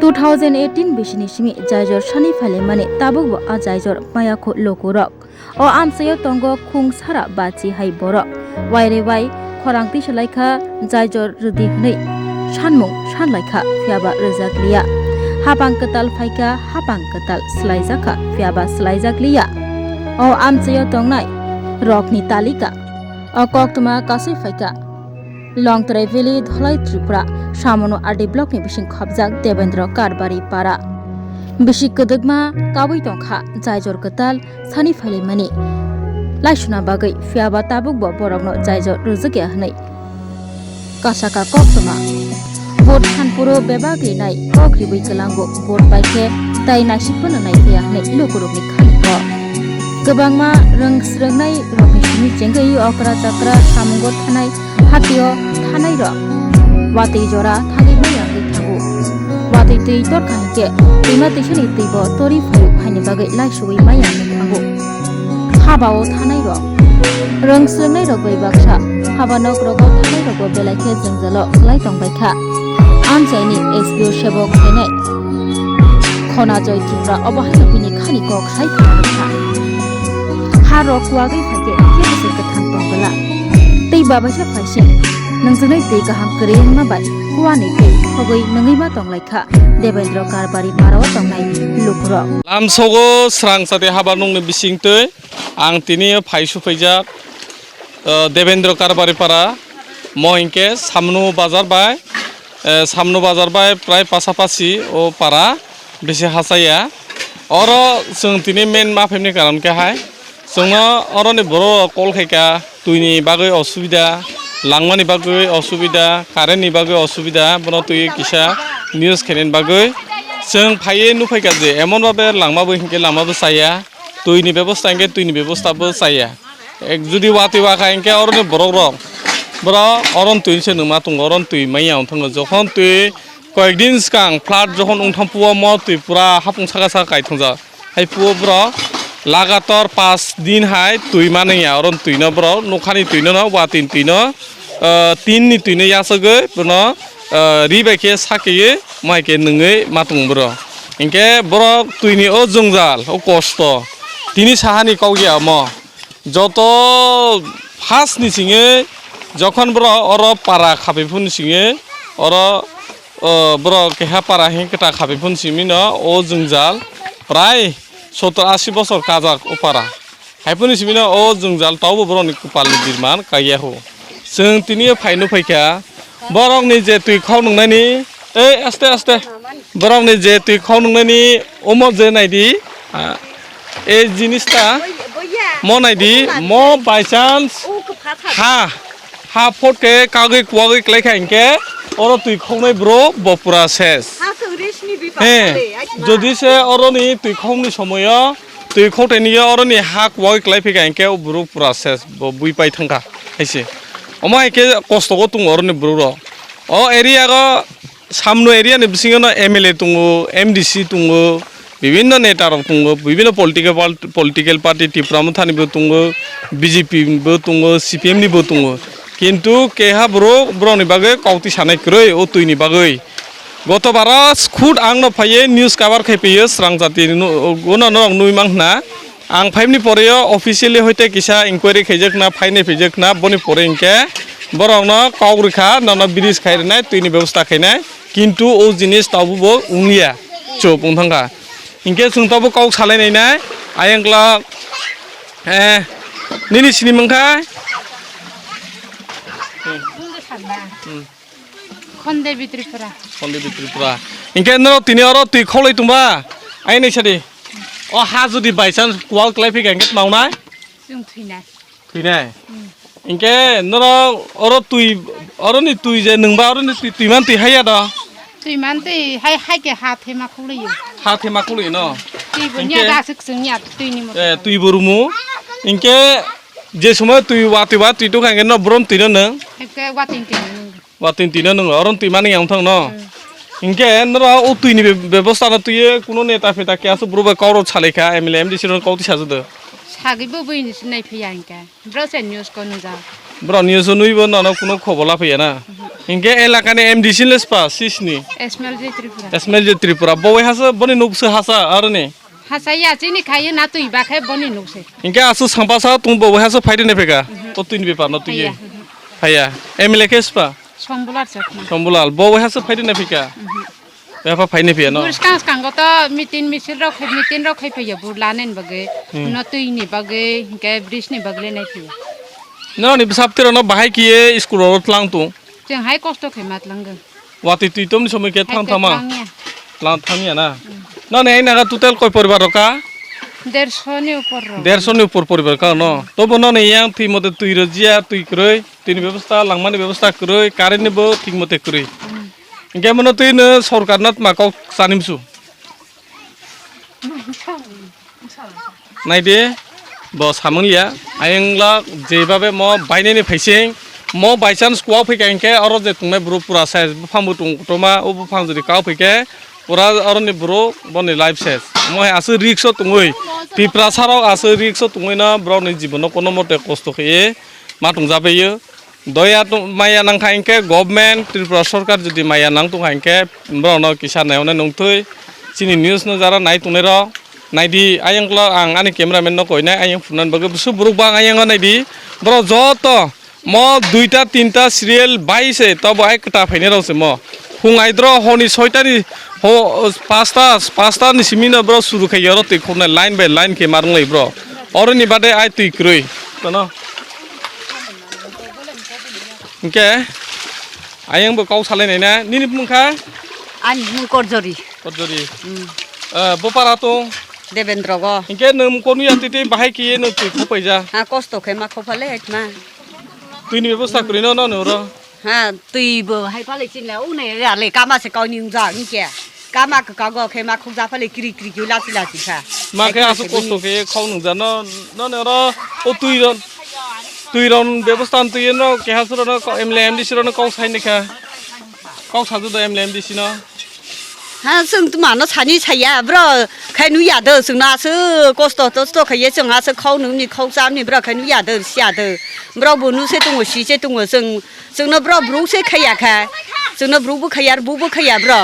2018 bisini simi jaijor shani phale mane tabuk bo a jaijor maya kho lokurok o amsayo tongo khung sara bachi hai borok waire wai khorang ti selaikha jaijor rudi hnei sanmung sanlaikha phiaba rejakliya hapang ketal phaika hapang ketal slaijaka phiaba slaijakliya o amsayo tongnai rokni talika o koktuma kasai phaika Longtrai Valley Dholai Tripura Samono Adi Block ni bising khobjak Devendra Karbari para bisi kedegma kawi tongkha jaijor ketal sani phale mani laisuna bagai phiaba tabuk bo borokno jaijor rujake hnei kasaka koktoma bot khanpuro bebagri nai kokribai kelango bot baike tai nasipana nai thea hnei lokurokni khaniko gobangma rongsrengnai rokni simi jengai okra chakra samungo thanai hatio thanai ro watei jora thagi mayang thagu watei tei tor khanike tima tisani teibo tori phayu haini bagai laisui mayang thagu habao thanai ro rongsrengnai ro bai baksa habanok rogo thanai rogo belaike jengjalo klai tongbaikha amjaini SBO sebok thainai khona joy tipra obahai bini khani kok sai thanakha haro kuagai phake kebese kathang tongbala tei babasa phaise nangjanai tei kaham kreng ma bai kuani tei hogoi nangai ma tonglaikha Devendra Karbari parao tongnai lukro lamsogo srang sate habanungni bisingtei ang tini phaisu phaijak Devendra Karbari para moinke samno bazar bai prai pasapasi o para bisi hasaya oro jeng tini main ma phemni karon ke hai jongo oro ni boro kol khaika tuini bagai osubida langmani bagai osubida karen ni bagai osubida bono tui kisa news khenen bagai jeng phaye nu phaika je emon babe langma bo hinke langma bo saya tuini ব্যবস্থা hinke tuini ব্যবস্থা bo saya ek judi wati wa kha hinke oro ni borok rok boro oron tuin se numa tung oron tui maiya thang jokhon tui কয়েকদিন সিগাং flood যখন উংথাম পুয়া ম তুই পুরা হাপুং সাকা সাকা গাইথংজা high পুয়া ব্র লাগাতর 5 দিন high তুই মানেয়া অরন তুই ন ব্র নখানি তুই ন ওয়াতিন তুই ন 3 ni তুই ন ইয়াসগে বন রিবাইকে সাকেয়ে মাইকে নङै মাতুং ব্র ইনকে ব্র তুই ni ও জংজাল ও কষ্ট তিনি সাহানি কাউগিয়া ম যত ফার্স্ট ni সিঙে যখন ব্র অর পারা খাবেফুন সিঙে or bro keha para hengketa khabe phun simino o jungjal prai 70-80 bosor kajak opara haipuni simino o jungjal tawbo bro ni kupalni dirman kaya ho jeng tini phainu phaika borok ni je tui khau nungnani ei aste borok ni je tui khau nungnani omo je naidi ei jinista mo naidi mo by chance ha photke kagoi kuagoi klaika inke oro tui khongnai bro bopura ses jodi se oroni tui khongni somoyo tui khoteni oroni ha kwai klaifika enke bro pura ses bui pai thangka haise oma eke kosto go tung oroni bro ro o area go samno area ni bisingo no MLA tungu MDC tungu বিভিন্ন নেতা rock tungu বিভিন্ন political party টিপ্রাম Thani বো tungu BJP বো tungu CPM ni বো tungu কিন্তু কেহা bro ni bagai kauti sanai kroi o tui ni bagai gotobara khud angno phaye news cover khaipeyo srang jati gono no nui mangna ang 5 ni poreyo officially hoite kisa inquiry khaijakna phaine phijakna boni pore inke borongno kaugrikha nana bridge khairnai tui ni ব্যবস্থা khainai কিন্তু o jinis tabubo unglia chop ungthangka inke sungtabu kauk salainai nai ayangla nini sini mangkha Khonde Tripura. Inke no tini oro tui kholai tumba ai nei sadi o ha jodi by chance kwal klaifi ganget maunai Jung thuinai inke no oro ni tui je nungba oro ni tui man tui haya da tui man tei hai ke ha thema khulai no tui bunya ga sik sungnya tui ni mo tui borumu inke je সময় তুই ওয়াতিবা তুই তো খাঙ্গে ন ব্রম তুই ন ke watin tina nung oron tui mani yang thang no inke nra o tui ni ব্যবস্থা na tui kuno neta feta ke asu broba kauro chalaika MLA MDC ron kauti sajudo sagibo boi ni nai phiya inka bro se news ko nu ja bro news nui bo na kuno khobola phiya na Inke elakani MDC lespa sisni. Esmal je Tripura. Esmel je Tripura. Bawa hasa boni nukse hasa arne. Hasaya sini kaya na tu iba kaya boni nukse. Inke asu sampasa tung bawa hasa faide ne peka. O tuin bepa no tuye. Faya. Emile kespa. Sombular sakna. Sombulal. Bawa hasa faide ne peka. Bepa faide ne peka no. Burskang skang kota mitin rok hai paya burlanen bagai. Na tu ini bagai kaya bridge ni bagai na paya. No ni sabtiro no bahai kiye school rot lang tu. Jeng hai kosto kaya mat langgang. Wati tu itom ni somai ke thang thama. Langnya. Lang thamia na. No ne naga total koi poribar roka. 150 ni upor rok. 150 ni upor poribar ka no. To bono ne yang thi mote tui rojia tui kroi. Tini ব্যবস্থা langmani ব্যবস্থা kroi karen ni bo thik mote kroi. Inge mono tui ne sorkar nat makau sanimsu. Naide bo samanglia ayengla jebabe mo baine ni phaising mo by chance kwa phika inke aro je tungme bro pura size bufang butung toma o bufang jodi ka phike pura aro ni bro boni life size mo asu risk tungoi tipra sarok asu risk tungoi na bro ni jibono kono mote kosto khiye ma tungjabe yo doya tu maya nang khainke government tripura sarkar jodi maya nang tu khainke bro no kisan naone nongtoi chini news no jara nai tunero naidi ayangla ang ani cameraman no koina ayang funan baga busu buruk bang ayang naidi bro joto mo 2টা 3টা serial 22 tabo ekta phaine rose mo hungaidro honi 6টা ni ho 5টা ni simina bro suru khai yaro te khona line by line ke marung lai bro oroni bade ai tui kroi to no ke ayang bo kau salai nai na nini mungkha An mung korjori. korjori bopara to Devendra go. inke nem konu yatite bahai kiye no tui khopaija Ha kosto ke ma khopale etma. tui ni ব্যবস্থা kri no no ro Ha tui bo hai pale chin la u ne ya le kama se kau ning za ni ke. Kama ka go ke ma khok za pale kri kri kyu la chi kha. ma ke asu kosto ke khau nung jano no no ro o tui ron ব্যবস্থা tui no ke hasro no emle mdc ro no kau sai ne kha kau saju do emle mdc no Ha sung tu ma no chani chaya bro khai nu ya de sung na su kosto to khai ye sung ha se khau nu ni khau sam ni bro khai nu ya de sia de. Bro bu nu se tung wo si se tung wo sung no bro bru se khai ya kha. Sung no bru bu khai ya bu khai ya bro.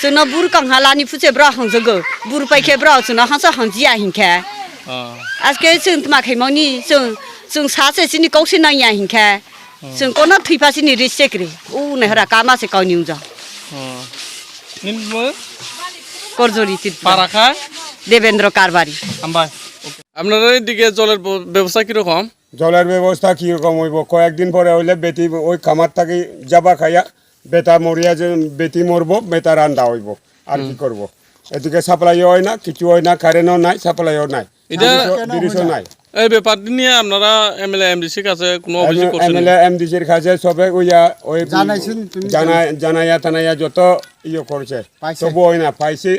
Sung no bur kang ha la ni fu se bro hang zo go. Bur pai ke bro sung no hang sa hang ji ya hin kha. As ke sung tu ma khai mo ni sung sa se si ni kau se na ya hin kha. Sung ko na thui pa si ni ri se kri. U ne hara kama se kau ni za. nin mo করজরি চিত্র para kha Devendra কারবারি ambai আপনাদের দিকে জলের ব্যবস্থা কি রকম জলের ব্যবস্থা কীরকম হইব কয়েকদিন পরে হইলে বেটি ওই খামার থাকি যাবা খাইয়া বেটা মরিয়া যে বেটি মরব বেটা রান্দা হইব আর কি করব এদিকে সাপ্লাইও হয় না কিছু হয় না কারেন্টও নাই সাপ্লাইও নাই এটা ব্রিজও নাই এই ব্যাপারটি নিয়ে আপনারা এমএলএ এমডিসির কাছে কোনো অভিযোগ করছেন এমএলএ এমডিসির কাছে সবে ওইয়া ওই জানাইয়া টানাইয়া যত ইয়ে করছে তবু হয় না পাইছি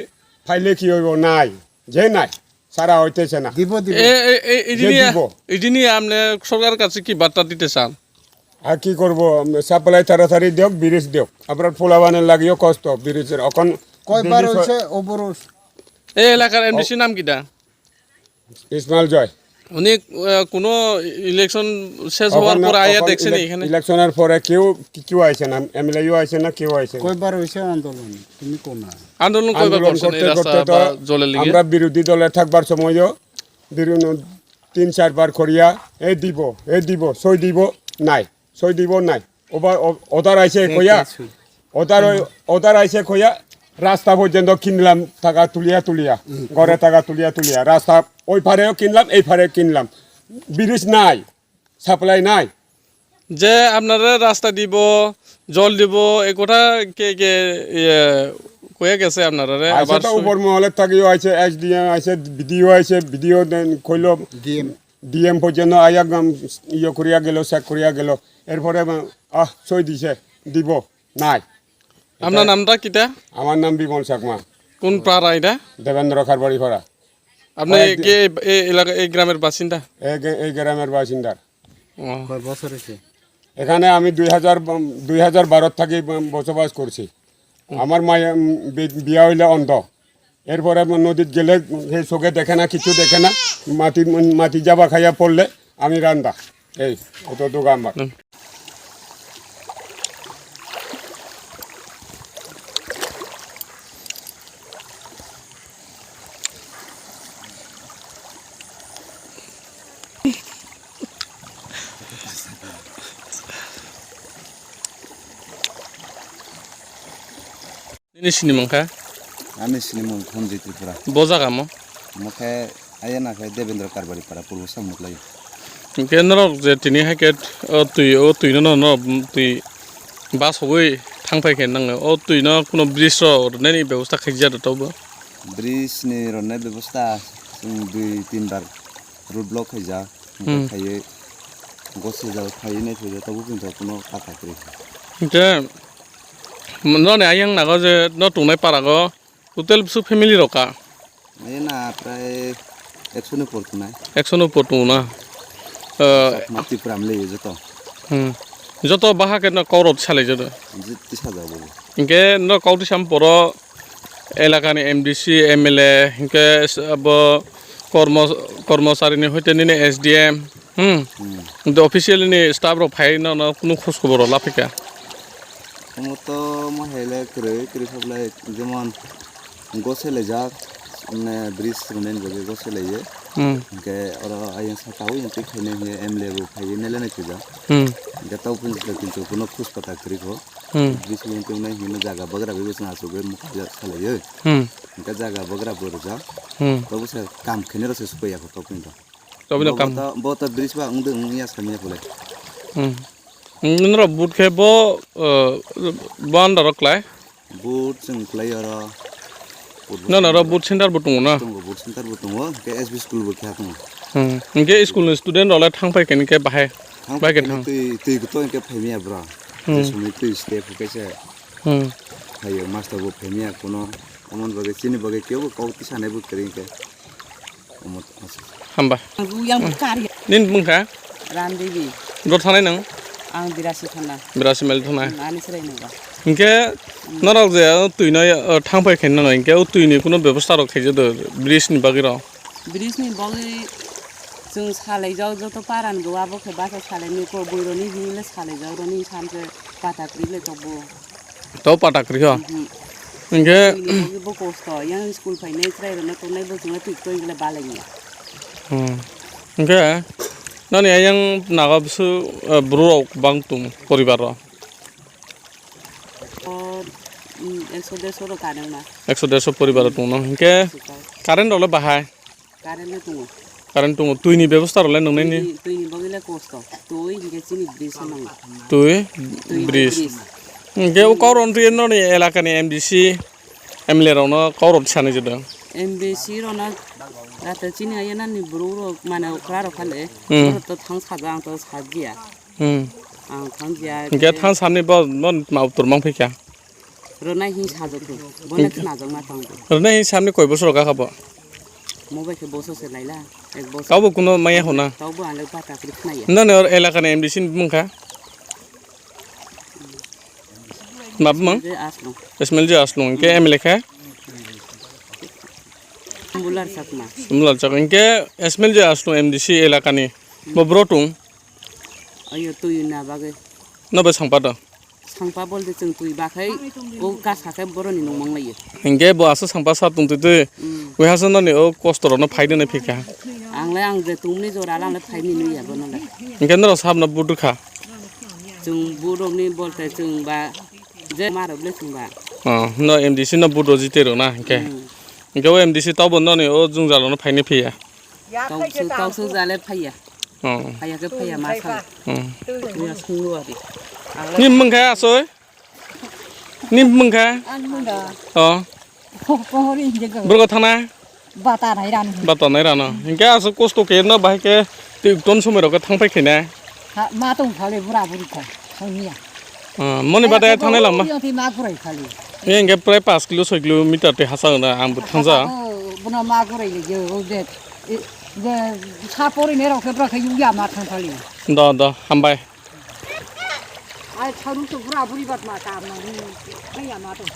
ফাইলে কি হইব নাই যে নাই সারা হইতেছে না এটি নিয়ে আপনি সরকারের কাছে কি বার্তা দিতে চান আর কি করব সাপ্লাই তাড়াতাড়ি দিওক ব্রিজ দিওক আপনার পোলাবানের লাগিও কষ্ট ব্রিজের এখন কয়বার হইছে অবরোধ এই এলাকার এমডিসির নাম কিটা ইসমাইল জয় উনি কোনো ইলেকশন শেষ হওয়ার পর আইয়া দেখছেন এখানে ইলেকশনের পরে কেউ কেউ আইছে না এমএলএও আইছে না কেউ আইছে না কয়বার হইছে আন্দোলন তুমি কোন না আন্দোলন কয়বার করছেন এই রাস্তা বা জলের লাগি আমরা বিরোধী দলে থাকবার সময়ও 3-4 বার করিয়া এই দিব সই দিব নাই ওদার আইছে কইয়া ওদার আইছে কইয়া রাস্তা পর্যন্ত কিনলাম টাকা তুলিয়া ঘরে টাকা তুলিয়া রাস্তা ওই পারেও কিনলাম এই পারে কিনলাম ব্রিজ নাই সাপ্লাই নাই যে আপনারা রাস্তা দিব জল দিব এই কথা কে কয়ে গেছে আপনারা আবার উপর মহলের থাকিও আইছে এসডিএম আইছে ভিডিও কইলো ডিএম পর্যন্ত আইয়া ইয়ে করিয়া গেল চেক করিয়া গেল এরপরে সই দিছে দিব নাই আপনার নামটা কিটা আমার নাম বিমল চাকমা কোন পাড়া এটা দেবেন্দ্র খারবাড়ি পাড়া আপনি কি এই এলাকা এই গ্রামের বাসিন্দা এই গ্রামের বাসিন্দা কয় বছর হইছে এখানে আমি 2012 থেকে বসবাস করছি আমার মায়ের বিয়া হইলে অন্ধ এরপরে নদীত গেলে সেই চোখে দেখে না কিছু দেখে না মাটি যাবা খাইয়া পড়লে আমি রান্দা এই অত দোকান আমার Ini sini mangka. Ami sini mau Honji Tripura. Boza kamu. Mukai ayah nak Devendra Karbari para purwo samut lagi. Kenapa je tini haket tui no tui bas hoi thangpai ken nang tui no kuno bridge ro nani ব্যবস্থা খাইজা তো bo. Bridge ni ronne ব্যবস্থা 2-3 বার road block খাইজা খাইয়ে গছে যাও খাইয়ে নাই খাইজা তবু কিন্তু কোনো পাতা করি Ke no ne ayang nago je no tunai parago total su family roka. ayah na প্রায় 100 উপর না 100 no potuna. মাটি পুরাম লই যেত যত বাহাকে ন কৌরব চালাই যত জিতি সাজাবো ইনকে ন কৌটি সাম পর এলাকানি এমডিসি এমএলএ ইনকে কর্মচারীনি হইতে নিনে এসডিএম কিন্তু অফিসিয়ালি স্টাফ র ফাই ন কোনো খোঁজ খবর লাফিকা তো মহিলা করে সবলাই যেমন গছেলে যাক মানে ব্রিজ রুমেন বগে গছেলে ইনকে ওরা আইন সাতাও ইনকে খাইনে হে এমএলএ বো ফাই নেলে নাই যা গেতাও কিন্তু কোনো খোঁজ পাতা করিখো ব্রিজ ইনকে নাই হিনে জায়গা বগরা বেবসনা আসবে মুখিয়া সালাইয়ে ইনকে জায়গা বগরা বরজা তবু সে কাম খেনে রসে সুপাইয়া তো কিন্তু তবে কাম বহুত ব্রিজ বা উংদে উংিয়া সামিয়া বলে নর বুট খেব বান্দার ক্লাই বুট जों ক্লাই আর না বুট সেন্টার বুট না বুট সেন্টার বুট কে এসবি স্কুল বো খ্যাত ইনকে স্কুল স্টুডেন্ট রলে থাংপাই কেনকে বাহে বাইকে থাং তুই তো ইনকে ফেমিয়া ব্রা সময় তুই স্টেপ কেছে হাইও মাস্টার বো ফেমিয়া কোনো অমন বগে চিনি বগে কেউ কৌতি সানে বুট করিকে অমত আছে হামবা yang kari নিন বুংখা Ramdevi দর থানাই নং ang dirasi thana 82 মাইল থানা ani serai nova ইনকে নরক যে তুই নয় থাংপাই খেন না ইনকে তুইনি কোনো ব্যবস্থা রখাই যে ব্রিজ নি বাগি র bridge ni bagi जों सालाय जाव जत पारान गवा बखे बासा सालाय नि को बोरनि बिले सालाय जाव रनि सानसे पाटाक्रिले तबो तो पाटाक्रि हो इनके नि बो कष्ट yang स्कुल फाइने ट्राइ रने तनै बो जों टिक तो इले बालायनि इनके ननि आयं नागाबसु ब्रो बां तुम परिवार रो 100 रो कानेना 100 परिवार तुम न इनके कारेन्ट रले बाहाय कारेन्ट तुङो कारेन्ट तुम तुइनि व्यवस्था रले नंनायनि तुइनि बगिले कष्ट तुइ इनके चिनि ब्रिज नङ तुइ ब्रिज इनके कौरन रि ननि एलाकानि एमडीसी एमएलए रावनो कौरब सानै जदो एमबीसी रना राता चिनि आयना नि ब्रो रो माने क्रारो खाले तो थां साजा आं तो साजिया आं थांजिया इनके थां सामनि मन माउतर मांफैखा रना हि साजोखो बने खोनाजों मा थांगो रने सामनि कय बोसोर का खाबो मबाइल के बोसो से लाइला एक बोसो काबो कुनो माया होना तावबो आले बाटा क्रि खोनायो नने एलाकानि एमडीसी बुंखा माब मं जे आसलो इसमेल जे आसलो इनके एमएलए खा बुलार सकमा मुलाल चक इनके इसमेल जे आसलो एमडीसी एलाकानि बब्रोटुं अयो तुइ ना बागे नबे सांपाद सांपा बोलते जों तुइ बाखै ओ गासाखै बरनि नंमांलायो इनके बआसो सांपा सा तुंतुते वेहासो नने ओ कष्टरनो फायदो नै फिका आंलाय आं जे तुमनि जरा लांले फाइनि नुयाबो नालाय इनके नर साबना बुदुखा जों बुरमनि बोलते जों बा जे मारबले जोंबा न एमडीसी न बुदो जितेरो ना इनके इनके ओ एमडीसी ताबो नने ओ जुंजालनो फायनि फिया गावसो जाले फाइया फाइयाके फाइया मा सा या संगो आदि निम मंखा आसय निम मंखा बुरगा थाना बाता नाय रान बाता नाय राना इनके आसो कष्ट के न बाहायके तिकटन समयरके थांफायखैना मा दं खाले बुरा बुरिखा संनिया मनि बादाय थांनाय लामा यति मा गुरै खाले इनके प्राय 5 किलो 6 किलोमिटार ते हासाना आंबो थांजा बुना मा गुरै ले ओ जे सापरि ने रखे ब्रखे युया मा थांखाले द हामबाय आइ छारु तो बुरा बुरि बात मा काम न हैया मा दं